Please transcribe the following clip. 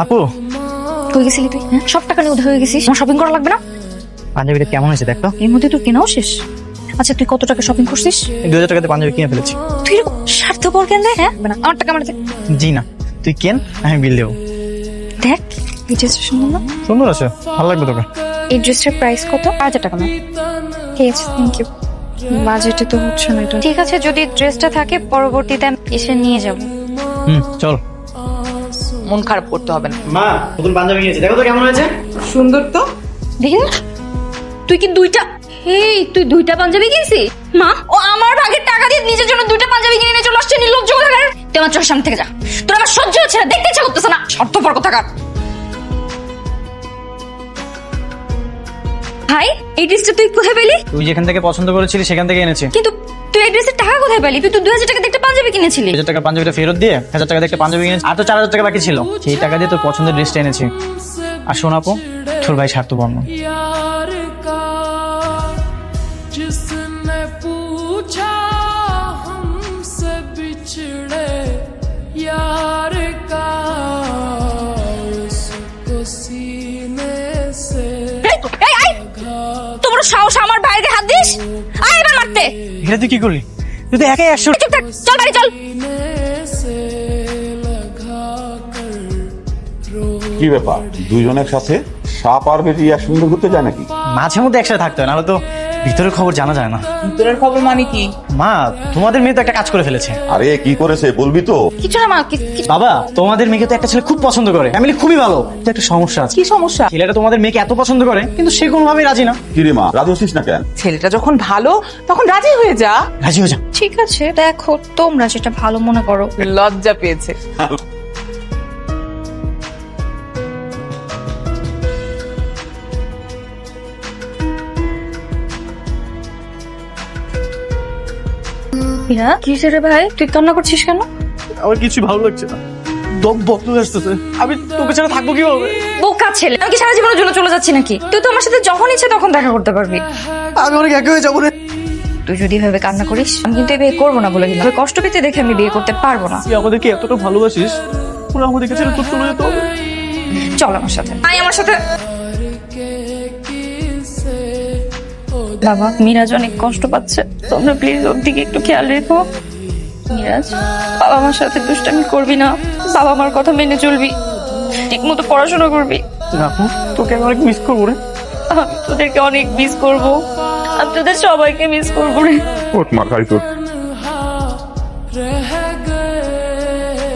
আপু কই গেছিলি তুই? হ্যাঁ, সব টাকা নিয়ে উধার হয়ে গেছিস। আমার শপিং করা লাগবে না? পাঞ্জাবিটা কেমন হয়েছে দেখ তো। এর মধ্যে তোর কেনাও শেষ। আচ্ছা তুই কত টাকা শপিং করছিস? 2000 টাকাতে পাঞ্জাবি কিনে ফেলেছি। তুই এরকম স্বার্থপর কেন রে? হ্যাঁ না, আমার টাকা মানে জি না, তুই কেন, আমি বিল দেবো। দেখ এই ড্রেসটা সুন্দর না? সুন্দর আছে, ভালো লাগবে তোকে। এই ড্রেসটার প্রাইস কত? 1000 টাকা না? ঠিক আছে, থ্যাংক ইউ। বাজেটে তো হচ্ছে না এটা। ঠিক আছে, যদি ড্রেসটা থাকে পরবর্তীতে আমি এসে নিয়ে যাব। চল। মন খারাপ করতে হবে না। মা নতুন পাঞ্জাবি কিনেছি, দেখো তো কেমন হয়েছে। সুন্দর তো। দেখি না তুই কি দুইটা, এই তুই দুইটা পাঞ্জাবি কিনছিস? মা ও আমার ভাগের টাকা দিয়ে নিজের জন্য দুইটা পাঞ্জাবি কিনে নিয়ে চলে আসছে, নির্লজ্জ কোথাকার। তুই আমার চোখের সামনে থেকে যা, তোর আমার সহ্য হচ্ছে না, দেখতে ইচ্ছা করতেছে না, স্বার্থপর কোথাকার। ভাই এই ড্রেসটা তুই কোথায় পেলি? তুই যেখান থেকে পছন্দ করেছিলি সেখান থেকে এনেছি। কিন্তু তুই এই ড্রেসের টাকা কোথায় পেলি? তুই তো 2000 টাকা দিয়ে একটা পাঞ্জাবি কিনেছিলি। 1000 টাকা পাঞ্জাবিটা ফেরত দিয়ে 1000 টাকা দিয়ে একটা পাঞ্জাবি কিনেছি, আর তো 4000 টাকা বাকি ছিল। সেই টাকা দিয়ে তোর পছন্দের ড্রেসটা এনেছি। আর শোন আপু, তোর ভাই স্বার্থপর না। यार का जिसने पूछा हमसे बिछड़े यार का उसको सीने से তোর সাহস আমার ভাইকে হাত দিস? আয় এবার মারতে। এটা তুই কি করলি? তুই তো একাই 100। চুপ থাক, চল বাড়ি চল। से लगा कर কি ব্যাপার, দুইজন একসাথে? সাপ আর বেটি একসঙ্গে ঘুরতে যায় নাকি? মাঝে মধ্যে একসাথে থাকতে হয়, নাহলে তো ভিতরের খবর জানা যায় না। ভিতরের খবর মানে কি? মা তোমাদের মেয়ে তো একটা কাজ করে ফেলেছে। আরে কি করেছে বলবি তো? কিছু না মা, বাবা তোমাদের মেয়েকে তো একটা ছেলে খুব পছন্দ করে, ফ্যামিলি খুবই ভালো, কিন্তু একটা সমস্যা আছে। কি সমস্যা? ছেলেটা তোমাদের মেয়েকে এত পছন্দ করে কিন্তু সে কোনোভাবেই রাজি না। কিরে মা, রাজি হচ্ছিস না কেন? ছেলেটা যখন ভালো তখন রাজি হয়ে যা। রাজি হয়ে যা। ঠিক আছে দেখো তোমরা যেটা ভালো মনে করো। লজ্জা পেয়েছে। হীরা কি রে ভাই, তুই কান্না করছিস কেন? আমার কিছু ভালো লাগছে না, দম বন্ধ হয়ে আসতেছে। আমি তোকে ছাড়া থাকবো কিভাবে? বোকা ছেলে, আমি কি সারা জীবনের জন্য চলে যাচ্ছি নাকি? তুই তো আমার সাথে যখন ইচ্ছে তখন দেখা করতে পারবি। আমি অনেক একা হয়ে যাবো রে। তুই যদি এভাবে কান্না করিস আমি কিন্তু এই বিয়ে করবো না বলে দিলাম। কষ্ট পেতে দেখে আমি বিয়ে করতে পারবো না। তুই আমাদেরকে এতটা ভালোবাসিস, পুরো আমাদেরকে ছেড়ে তোর চলে যেতে হবে। চল আমার সাথে, আয় আমার সাথে। বাবা মিরাজ অনেক কষ্ট পাচ্ছে, তোমরা প্লিজ ওর দিকে একটু খেয়াল রেখো। মিরাজ, বাবা আমার সাথে দুষ্টামি করবি না, বাবা আমার কথা মেনে চলবি, ঠিক মতো পড়াশোনা করবি। আপু তোকে আমি অনেক মিস করবো রে। আমি তোদেরকে অনেক মিস করবো, আমি তোদের সবাইকে মিস করবো রে। ওঠ মা, গাড়ি তোর।